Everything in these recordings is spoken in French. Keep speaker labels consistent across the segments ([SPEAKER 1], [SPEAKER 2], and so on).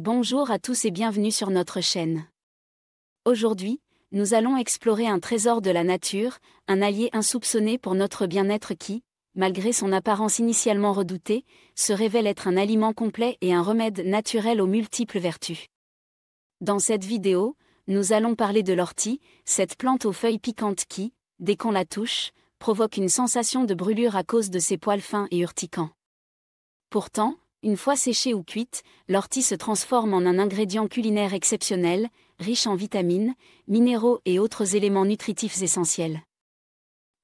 [SPEAKER 1] Bonjour à tous et bienvenue sur notre chaîne. Aujourd'hui, nous allons explorer un trésor de la nature, un allié insoupçonné pour notre bien-être qui, malgré son apparence initialement redoutée, se révèle être un aliment complet et un remède naturel aux multiples vertus. Dans cette vidéo, nous allons parler de l'ortie, cette plante aux feuilles piquantes qui, dès qu'on la touche, provoque une sensation de brûlure à cause de ses poils fins et urticants. Pourtant, une fois séchée ou cuite, l'ortie se transforme en un ingrédient culinaire exceptionnel, riche en vitamines, minéraux et autres éléments nutritifs essentiels.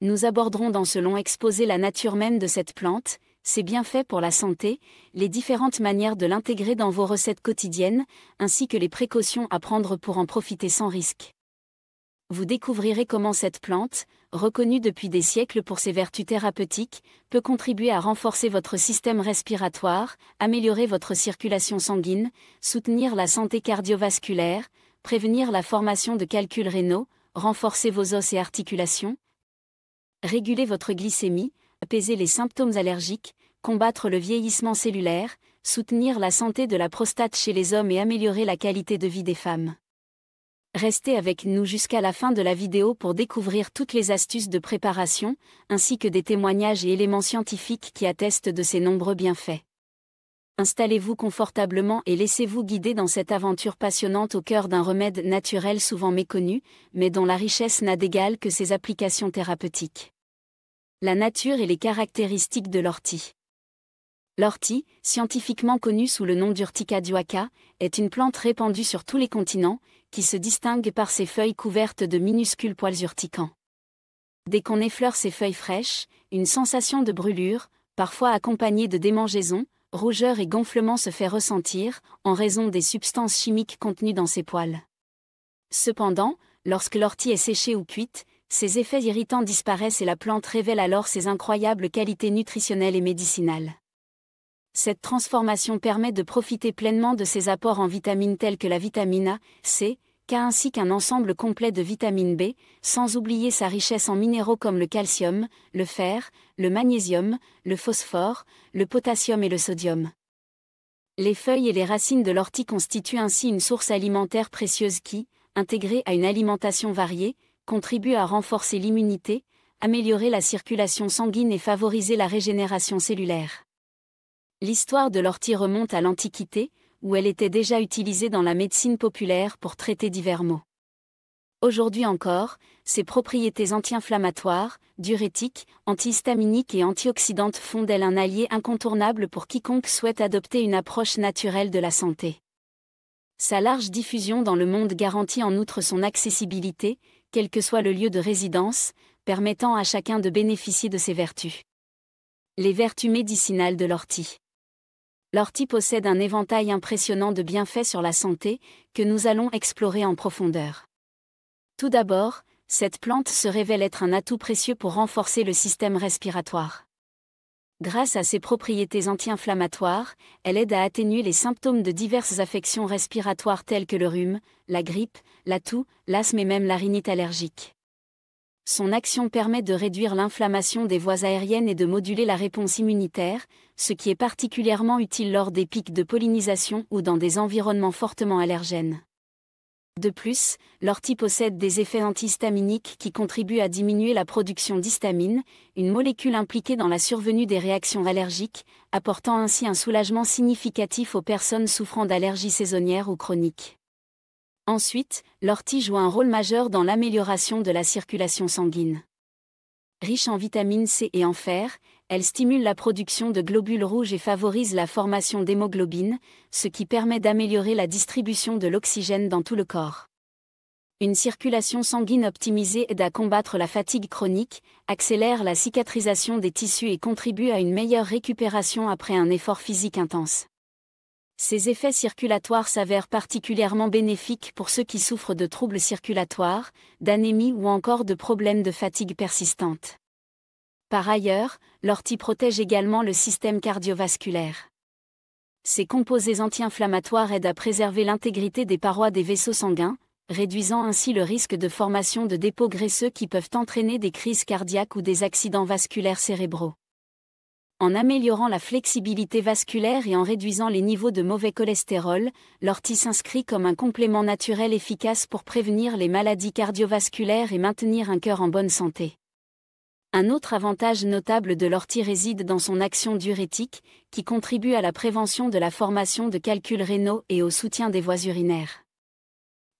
[SPEAKER 1] Nous aborderons dans ce long exposé la nature même de cette plante, ses bienfaits pour la santé, les différentes manières de l'intégrer dans vos recettes quotidiennes, ainsi que les précautions à prendre pour en profiter sans risque. Vous découvrirez comment cette plante, reconnue depuis des siècles pour ses vertus thérapeutiques, peut contribuer à renforcer votre système respiratoire, améliorer votre circulation sanguine, soutenir la santé cardiovasculaire, prévenir la formation de calculs rénaux, renforcer vos os et articulations, réguler votre glycémie, apaiser les symptômes allergiques, combattre le vieillissement cellulaire, soutenir la santé de la prostate chez les hommes et améliorer la qualité de vie des femmes. Restez avec nous jusqu'à la fin de la vidéo pour découvrir toutes les astuces de préparation, ainsi que des témoignages et éléments scientifiques qui attestent de ses nombreux bienfaits. Installez-vous confortablement et laissez-vous guider dans cette aventure passionnante au cœur d'un remède naturel souvent méconnu, mais dont la richesse n'a d'égal que ses applications thérapeutiques. La nature et les caractéristiques de l'ortie. L'ortie, scientifiquement connue sous le nom d'Urtica dioica, est une plante répandue sur tous les continents, qui se distingue par ses feuilles couvertes de minuscules poils urticants. Dès qu'on effleure ses feuilles fraîches, une sensation de brûlure, parfois accompagnée de démangeaisons, rougeur et gonflement se fait ressentir, en raison des substances chimiques contenues dans ses poils. Cependant, lorsque l'ortie est séchée ou cuite, ses effets irritants disparaissent et la plante révèle alors ses incroyables qualités nutritionnelles et médicinales. Cette transformation permet de profiter pleinement de ses apports en vitamines telles que la vitamine A, C, K ainsi qu'un ensemble complet de vitamine B, sans oublier sa richesse en minéraux comme le calcium, le fer, le magnésium, le phosphore, le potassium et le sodium. Les feuilles et les racines de l'ortie constituent ainsi une source alimentaire précieuse qui, intégrée à une alimentation variée, contribue à renforcer l'immunité, améliorer la circulation sanguine et favoriser la régénération cellulaire. L'histoire de l'ortie remonte à l'Antiquité, où elle était déjà utilisée dans la médecine populaire pour traiter divers maux. Aujourd'hui encore, ses propriétés anti-inflammatoires, diurétiques, antihistaminiques et antioxydantes font d'elle un allié incontournable pour quiconque souhaite adopter une approche naturelle de la santé. Sa large diffusion dans le monde garantit en outre son accessibilité, quel que soit le lieu de résidence, permettant à chacun de bénéficier de ses vertus. Les vertus médicinales de l'ortie. L'ortie possède un éventail impressionnant de bienfaits sur la santé, que nous allons explorer en profondeur. Tout d'abord, cette plante se révèle être un atout précieux pour renforcer le système respiratoire. Grâce à ses propriétés anti-inflammatoires, elle aide à atténuer les symptômes de diverses affections respiratoires telles que le rhume, la grippe, la toux, l'asthme et même la rhinite allergique. Son action permet de réduire l'inflammation des voies aériennes et de moduler la réponse immunitaire, ce qui est particulièrement utile lors des pics de pollinisation ou dans des environnements fortement allergènes. De plus, l'ortie possède des effets antihistaminiques qui contribuent à diminuer la production d'histamine, une molécule impliquée dans la survenue des réactions allergiques, apportant ainsi un soulagement significatif aux personnes souffrant d'allergies saisonnières ou chroniques. Ensuite, l'ortie joue un rôle majeur dans l'amélioration de la circulation sanguine. Riche en vitamine C et en fer, elle stimule la production de globules rouges et favorise la formation d'hémoglobine, ce qui permet d'améliorer la distribution de l'oxygène dans tout le corps. Une circulation sanguine optimisée aide à combattre la fatigue chronique, accélère la cicatrisation des tissus et contribue à une meilleure récupération après un effort physique intense. Ces effets circulatoires s'avèrent particulièrement bénéfiques pour ceux qui souffrent de troubles circulatoires, d'anémie ou encore de problèmes de fatigue persistante. Par ailleurs, l'ortie protège également le système cardiovasculaire. Ses composés anti-inflammatoires aident à préserver l'intégrité des parois des vaisseaux sanguins, réduisant ainsi le risque de formation de dépôts graisseux qui peuvent entraîner des crises cardiaques ou des accidents vasculaires cérébraux. En améliorant la flexibilité vasculaire et en réduisant les niveaux de mauvais cholestérol, l'ortie s'inscrit comme un complément naturel efficace pour prévenir les maladies cardiovasculaires et maintenir un cœur en bonne santé. Un autre avantage notable de l'ortie réside dans son action diurétique, qui contribue à la prévention de la formation de calculs rénaux et au soutien des voies urinaires.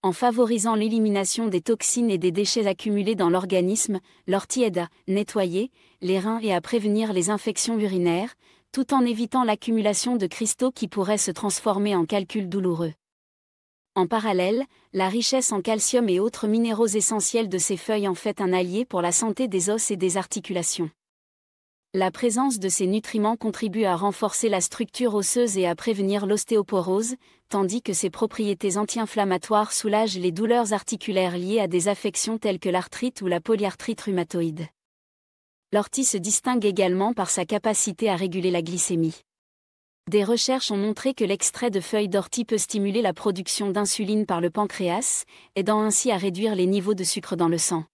[SPEAKER 1] En favorisant l'élimination des toxines et des déchets accumulés dans l'organisme, l'ortie aide à nettoyer les reins et à prévenir les infections urinaires, tout en évitant l'accumulation de cristaux qui pourraient se transformer en calculs douloureux. En parallèle, la richesse en calcium et autres minéraux essentiels de ces feuilles en fait un allié pour la santé des os et des articulations. La présence de ces nutriments contribue à renforcer la structure osseuse et à prévenir l'ostéoporose, tandis que ses propriétés anti-inflammatoires soulagent les douleurs articulaires liées à des affections telles que l'arthrite ou la polyarthrite rhumatoïde. L'ortie se distingue également par sa capacité à réguler la glycémie. Des recherches ont montré que l'extrait de feuilles d'ortie peut stimuler la production d'insuline par le pancréas, aidant ainsi à réduire les niveaux de sucre dans le sang.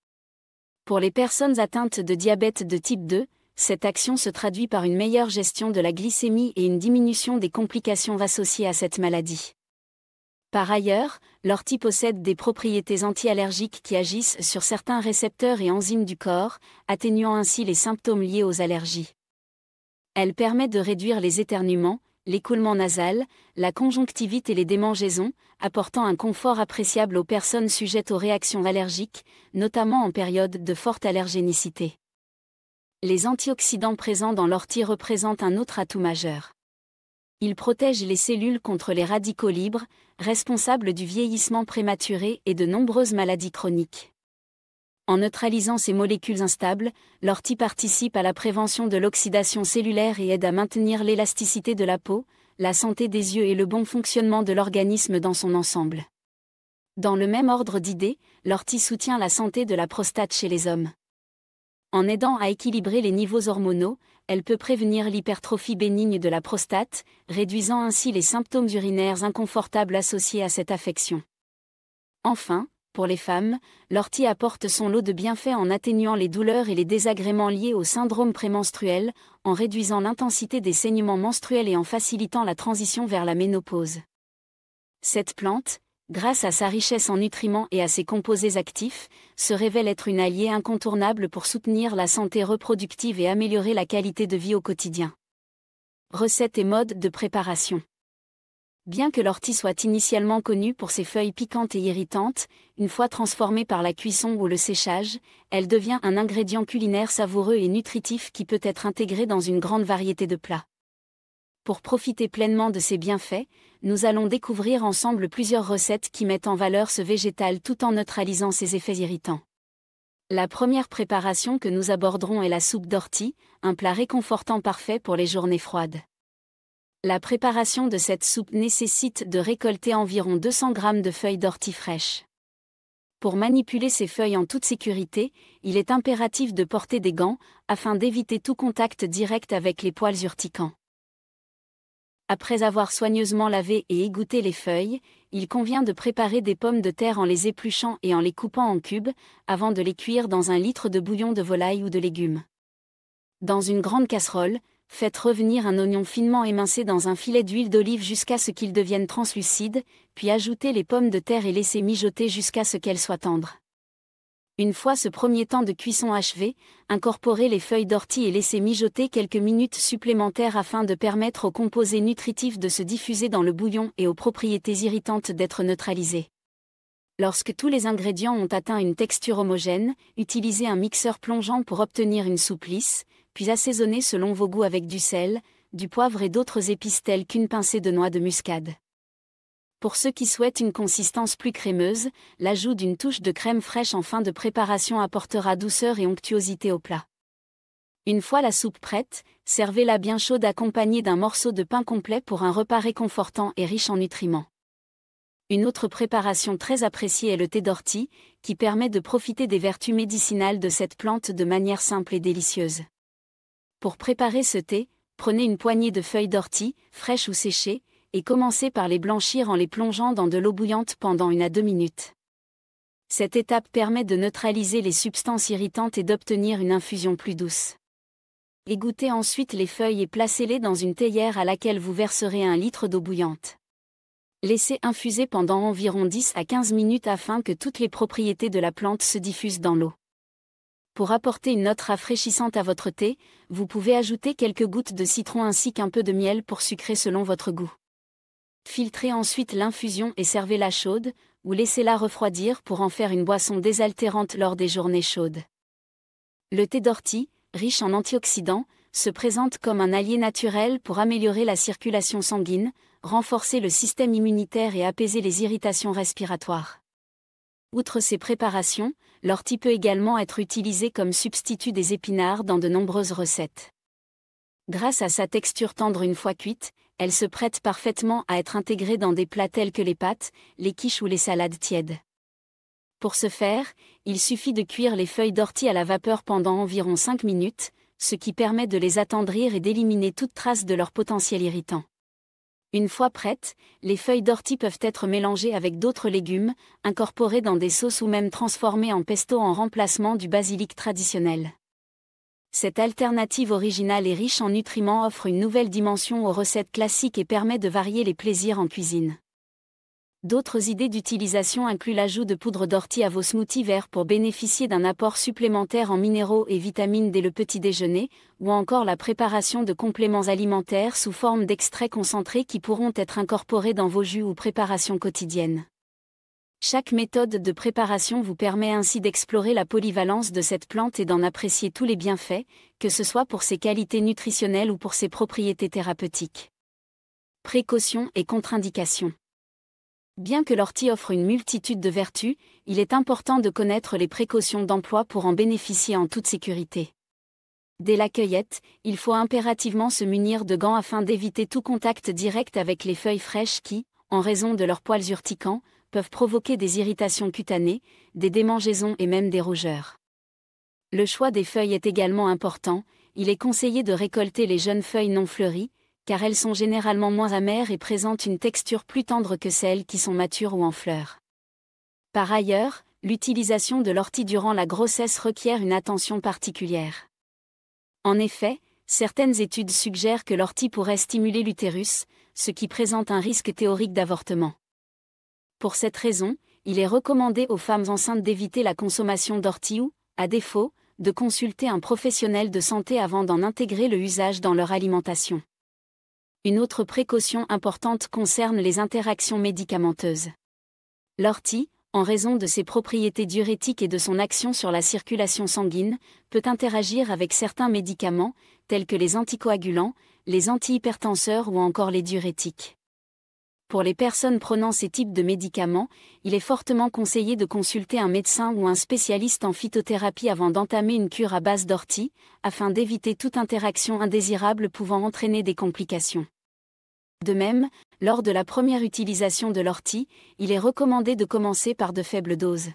[SPEAKER 1] Pour les personnes atteintes de diabète de type 2, cette action se traduit par une meilleure gestion de la glycémie et une diminution des complications associées à cette maladie. Par ailleurs, l'ortie possède des propriétés anti-allergiques qui agissent sur certains récepteurs et enzymes du corps, atténuant ainsi les symptômes liés aux allergies. Elle permet de réduire les éternuements, l'écoulement nasal, la conjonctivite et les démangeaisons, apportant un confort appréciable aux personnes sujettes aux réactions allergiques, notamment en période de forte allergénicité. Les antioxydants présents dans l'ortie représentent un autre atout majeur. Ils protègent les cellules contre les radicaux libres, responsables du vieillissement prématuré et de nombreuses maladies chroniques. En neutralisant ces molécules instables, l'ortie participe à la prévention de l'oxydation cellulaire et aide à maintenir l'élasticité de la peau, la santé des yeux et le bon fonctionnement de l'organisme dans son ensemble. Dans le même ordre d'idées, l'ortie soutient la santé de la prostate chez les hommes. En aidant à équilibrer les niveaux hormonaux, elle peut prévenir l'hypertrophie bénigne de la prostate, réduisant ainsi les symptômes urinaires inconfortables associés à cette affection. Enfin, pour les femmes, l'ortie apporte son lot de bienfaits en atténuant les douleurs et les désagréments liés au syndrome prémenstruel, en réduisant l'intensité des saignements menstruels et en facilitant la transition vers la ménopause. Cette plante, grâce à sa richesse en nutriments et à ses composés actifs, se révèle être une alliée incontournable pour soutenir la santé reproductive et améliorer la qualité de vie au quotidien. Recettes et modes de préparation. Bien que l'ortie soit initialement connue pour ses feuilles piquantes et irritantes, une fois transformée par la cuisson ou le séchage, elle devient un ingrédient culinaire savoureux et nutritif qui peut être intégré dans une grande variété de plats. Pour profiter pleinement de ses bienfaits, nous allons découvrir ensemble plusieurs recettes qui mettent en valeur ce végétal tout en neutralisant ses effets irritants. La première préparation que nous aborderons est la soupe d'ortie, un plat réconfortant parfait pour les journées froides. La préparation de cette soupe nécessite de récolter environ 200 g de feuilles d'ortie fraîches. Pour manipuler ces feuilles en toute sécurité, il est impératif de porter des gants, afin d'éviter tout contact direct avec les poils urticants. Après avoir soigneusement lavé et égoutté les feuilles, il convient de préparer des pommes de terre en les épluchant et en les coupant en cubes, avant de les cuire dans 1 litre de bouillon de volaille ou de légumes. Dans une grande casserole, faites revenir un oignon finement émincé dans un filet d'huile d'olive jusqu'à ce qu'il devienne translucide, puis ajoutez les pommes de terre et laissez mijoter jusqu'à ce qu'elles soient tendres. Une fois ce premier temps de cuisson achevé, incorporez les feuilles d'ortie et laissez mijoter quelques minutes supplémentaires afin de permettre aux composés nutritifs de se diffuser dans le bouillon et aux propriétés irritantes d'être neutralisés. Lorsque tous les ingrédients ont atteint une texture homogène, utilisez un mixeur plongeant pour obtenir une soupe lisse, puis assaisonnez selon vos goûts avec du sel, du poivre et d'autres épices telles qu'une pincée de noix de muscade. Pour ceux qui souhaitent une consistance plus crémeuse, l'ajout d'une touche de crème fraîche en fin de préparation apportera douceur et onctuosité au plat. Une fois la soupe prête, servez-la bien chaude accompagnée d'un morceau de pain complet pour un repas réconfortant et riche en nutriments. Une autre préparation très appréciée est le thé d'ortie, qui permet de profiter des vertus médicinales de cette plante de manière simple et délicieuse. Pour préparer ce thé, prenez une poignée de feuilles d'ortie, fraîches ou séchées, et commencez par les blanchir en les plongeant dans de l'eau bouillante pendant 1 à 2 minutes. Cette étape permet de neutraliser les substances irritantes et d'obtenir une infusion plus douce. Égouttez ensuite les feuilles et placez-les dans une théière à laquelle vous verserez 1 litre d'eau bouillante. Laissez infuser pendant environ 10 à 15 minutes afin que toutes les propriétés de la plante se diffusent dans l'eau. Pour apporter une note rafraîchissante à votre thé, vous pouvez ajouter quelques gouttes de citron ainsi qu'un peu de miel pour sucrer selon votre goût. Filtrez ensuite l'infusion et servez-la chaude, ou laissez-la refroidir pour en faire une boisson désaltérante lors des journées chaudes. Le thé d'ortie, riche en antioxydants, se présente comme un allié naturel pour améliorer la circulation sanguine, renforcer le système immunitaire et apaiser les irritations respiratoires. Outre ces préparations, l'ortie peut également être utilisée comme substitut des épinards dans de nombreuses recettes. Grâce à sa texture tendre une fois cuite, elle se prête parfaitement à être intégrée dans des plats tels que les pâtes, les quiches ou les salades tièdes. Pour ce faire, il suffit de cuire les feuilles d'ortie à la vapeur pendant environ 5 minutes, ce qui permet de les attendrir et d'éliminer toute trace de leur potentiel irritant. Une fois prêtes, les feuilles d'ortie peuvent être mélangées avec d'autres légumes, incorporées dans des sauces ou même transformées en pesto en remplacement du basilic traditionnel. Cette alternative originale et riche en nutriments offre une nouvelle dimension aux recettes classiques et permet de varier les plaisirs en cuisine. D'autres idées d'utilisation incluent l'ajout de poudre d'ortie à vos smoothies verts pour bénéficier d'un apport supplémentaire en minéraux et vitamines dès le petit déjeuner, ou encore la préparation de compléments alimentaires sous forme d'extraits concentrés qui pourront être incorporés dans vos jus ou préparations quotidiennes. Chaque méthode de préparation vous permet ainsi d'explorer la polyvalence de cette plante et d'en apprécier tous les bienfaits, que ce soit pour ses qualités nutritionnelles ou pour ses propriétés thérapeutiques. Précautions et contre-indications. Bien que l'ortie offre une multitude de vertus, il est important de connaître les précautions d'emploi pour en bénéficier en toute sécurité. Dès la cueillette, il faut impérativement se munir de gants afin d'éviter tout contact direct avec les feuilles fraîches qui, en raison de leurs poils urticants, peuvent provoquer des irritations cutanées, des démangeaisons et même des rougeurs. Le choix des feuilles est également important, il est conseillé de récolter les jeunes feuilles non fleuries, car elles sont généralement moins amères et présentent une texture plus tendre que celles qui sont matures ou en fleurs. Par ailleurs, l'utilisation de l'ortie durant la grossesse requiert une attention particulière. En effet, certaines études suggèrent que l'ortie pourrait stimuler l'utérus, ce qui présente un risque théorique d'avortement. Pour cette raison, il est recommandé aux femmes enceintes d'éviter la consommation d'ortie ou, à défaut, de consulter un professionnel de santé avant d'en intégrer le usage dans leur alimentation. Une autre précaution importante concerne les interactions médicamenteuses. L'ortie, en raison de ses propriétés diurétiques et de son action sur la circulation sanguine, peut interagir avec certains médicaments, tels que les anticoagulants, les antihypertenseurs ou encore les diurétiques. Pour les personnes prenant ces types de médicaments, il est fortement conseillé de consulter un médecin ou un spécialiste en phytothérapie avant d'entamer une cure à base d'ortie, afin d'éviter toute interaction indésirable pouvant entraîner des complications. De même, lors de la première utilisation de l'ortie, il est recommandé de commencer par de faibles doses.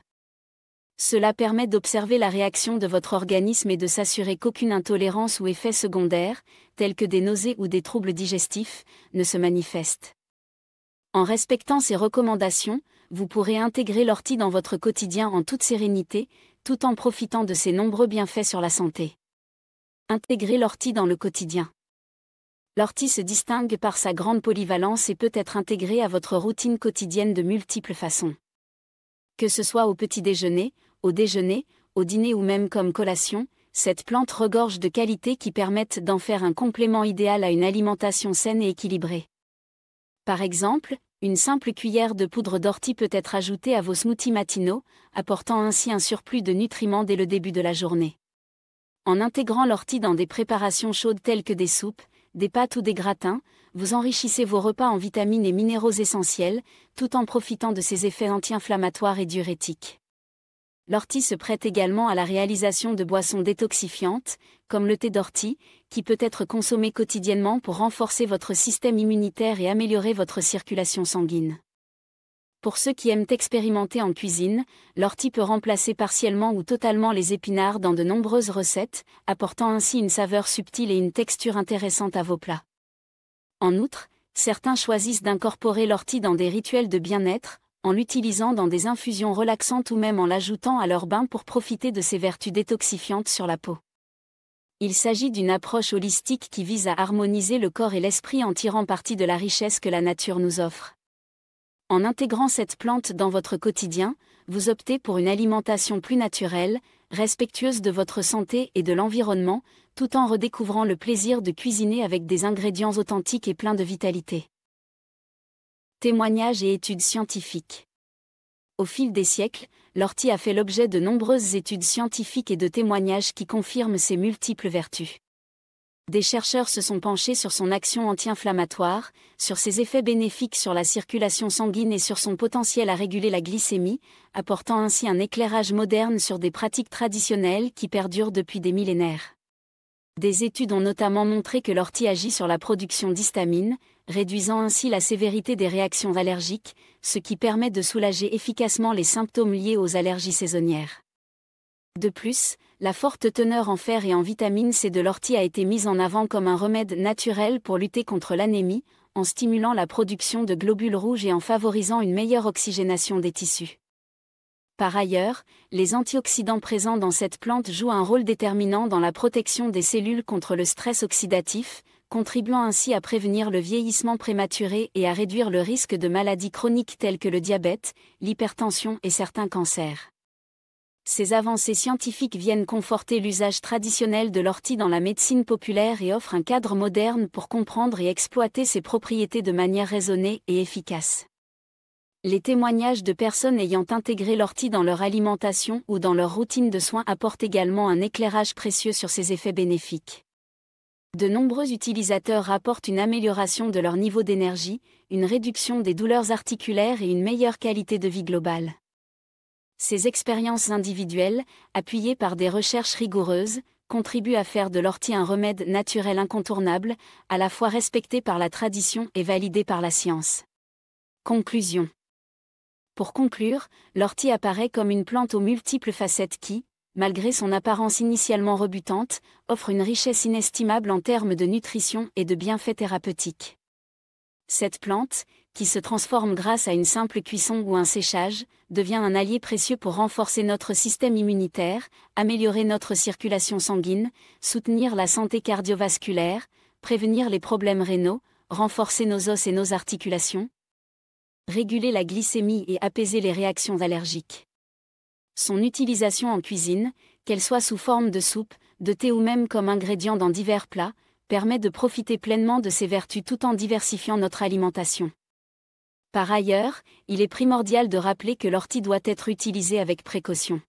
[SPEAKER 1] Cela permet d'observer la réaction de votre organisme et de s'assurer qu'aucune intolérance ou effet secondaire, tels que des nausées ou des troubles digestifs, ne se manifestent. En respectant ces recommandations, vous pourrez intégrer l'ortie dans votre quotidien en toute sérénité, tout en profitant de ses nombreux bienfaits sur la santé. Intégrer l'ortie dans le quotidien. L'ortie se distingue par sa grande polyvalence et peut être intégrée à votre routine quotidienne de multiples façons. Que ce soit au petit déjeuner, au déjeuner, au dîner ou même comme collation, cette plante regorge de qualités qui permettent d'en faire un complément idéal à une alimentation saine et équilibrée. Par exemple, une simple cuillère de poudre d'ortie peut être ajoutée à vos smoothies matinaux, apportant ainsi un surplus de nutriments dès le début de la journée. En intégrant l'ortie dans des préparations chaudes telles que des soupes, des pâtes ou des gratins, vous enrichissez vos repas en vitamines et minéraux essentiels, tout en profitant de ses effets anti-inflammatoires et diurétiques. L'ortie se prête également à la réalisation de boissons détoxifiantes, comme le thé d'ortie, qui peut être consommé quotidiennement pour renforcer votre système immunitaire et améliorer votre circulation sanguine. Pour ceux qui aiment expérimenter en cuisine, l'ortie peut remplacer partiellement ou totalement les épinards dans de nombreuses recettes, apportant ainsi une saveur subtile et une texture intéressante à vos plats. En outre, certains choisissent d'incorporer l'ortie dans des rituels de bien-être, en l'utilisant dans des infusions relaxantes ou même en l'ajoutant à leur bain pour profiter de ses vertus détoxifiantes sur la peau. Il s'agit d'une approche holistique qui vise à harmoniser le corps et l'esprit en tirant parti de la richesse que la nature nous offre. En intégrant cette plante dans votre quotidien, vous optez pour une alimentation plus naturelle, respectueuse de votre santé et de l'environnement, tout en redécouvrant le plaisir de cuisiner avec des ingrédients authentiques et pleins de vitalité. Témoignages et études scientifiques. Au fil des siècles, l'ortie a fait l'objet de nombreuses études scientifiques et de témoignages qui confirment ses multiples vertus. Des chercheurs se sont penchés sur son action anti-inflammatoire, sur ses effets bénéfiques sur la circulation sanguine et sur son potentiel à réguler la glycémie, apportant ainsi un éclairage moderne sur des pratiques traditionnelles qui perdurent depuis des millénaires. Des études ont notamment montré que l'ortie agit sur la production d'histamine, réduisant ainsi la sévérité des réactions allergiques, ce qui permet de soulager efficacement les symptômes liés aux allergies saisonnières. De plus, la forte teneur en fer et en vitamine C de l'ortie a été mise en avant comme un remède naturel pour lutter contre l'anémie, en stimulant la production de globules rouges et en favorisant une meilleure oxygénation des tissus. Par ailleurs, les antioxydants présents dans cette plante jouent un rôle déterminant dans la protection des cellules contre le stress oxydatif, contribuant ainsi à prévenir le vieillissement prématuré et à réduire le risque de maladies chroniques telles que le diabète, l'hypertension et certains cancers. Ces avancées scientifiques viennent conforter l'usage traditionnel de l'ortie dans la médecine populaire et offrent un cadre moderne pour comprendre et exploiter ses propriétés de manière raisonnée et efficace. Les témoignages de personnes ayant intégré l'ortie dans leur alimentation ou dans leur routine de soins apportent également un éclairage précieux sur ses effets bénéfiques. De nombreux utilisateurs rapportent une amélioration de leur niveau d'énergie, une réduction des douleurs articulaires et une meilleure qualité de vie globale. Ces expériences individuelles, appuyées par des recherches rigoureuses, contribuent à faire de l'ortie un remède naturel incontournable, à la fois respecté par la tradition et validé par la science. Conclusion. Pour conclure, l'ortie apparaît comme une plante aux multiples facettes qui, malgré son apparence initialement rebutante, offre une richesse inestimable en termes de nutrition et de bienfaits thérapeutiques. Cette plante, qui se transforme grâce à une simple cuisson ou un séchage, devient un allié précieux pour renforcer notre système immunitaire, améliorer notre circulation sanguine, soutenir la santé cardiovasculaire, prévenir les problèmes rénaux, renforcer nos os et nos articulations, réguler la glycémie et apaiser les réactions allergiques. Son utilisation en cuisine, qu'elle soit sous forme de soupe, de thé ou même comme ingrédient dans divers plats, permet de profiter pleinement de ses vertus tout en diversifiant notre alimentation. Par ailleurs, il est primordial de rappeler que l'ortie doit être utilisée avec précaution.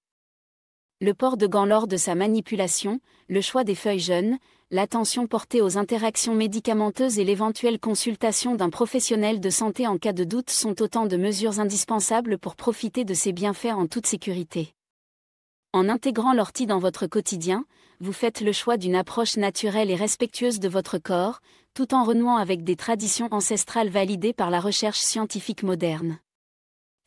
[SPEAKER 1] Le port de gants lors de sa manipulation, le choix des feuilles jeunes, l'attention portée aux interactions médicamenteuses et l'éventuelle consultation d'un professionnel de santé en cas de doute sont autant de mesures indispensables pour profiter de ses bienfaits en toute sécurité. En intégrant l'ortie dans votre quotidien, vous faites le choix d'une approche naturelle et respectueuse de votre corps, tout en renouant avec des traditions ancestrales validées par la recherche scientifique moderne.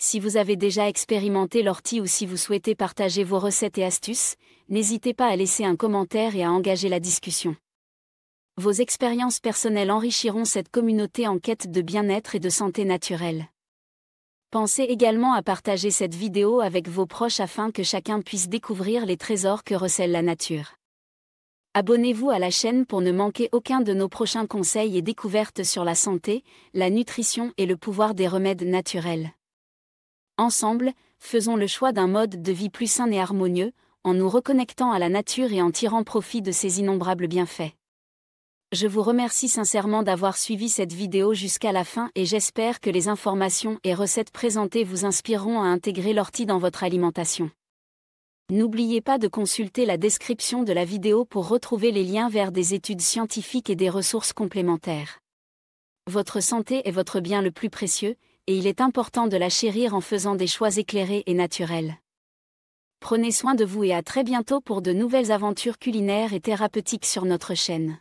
[SPEAKER 1] Si vous avez déjà expérimenté l'ortie ou si vous souhaitez partager vos recettes et astuces, n'hésitez pas à laisser un commentaire et à engager la discussion. Vos expériences personnelles enrichiront cette communauté en quête de bien-être et de santé naturelle. Pensez également à partager cette vidéo avec vos proches afin que chacun puisse découvrir les trésors que recèle la nature. Abonnez-vous à la chaîne pour ne manquer aucun de nos prochains conseils et découvertes sur la santé, la nutrition et le pouvoir des remèdes naturels. Ensemble, faisons le choix d'un mode de vie plus sain et harmonieux, en nous reconnectant à la nature et en tirant profit de ses innombrables bienfaits. Je vous remercie sincèrement d'avoir suivi cette vidéo jusqu'à la fin et j'espère que les informations et recettes présentées vous inspireront à intégrer l'ortie dans votre alimentation. N'oubliez pas de consulter la description de la vidéo pour retrouver les liens vers des études scientifiques et des ressources complémentaires. Votre santé est votre bien le plus précieux, et il est important de la chérir en faisant des choix éclairés et naturels. Prenez soin de vous et à très bientôt pour de nouvelles aventures culinaires et thérapeutiques sur notre chaîne.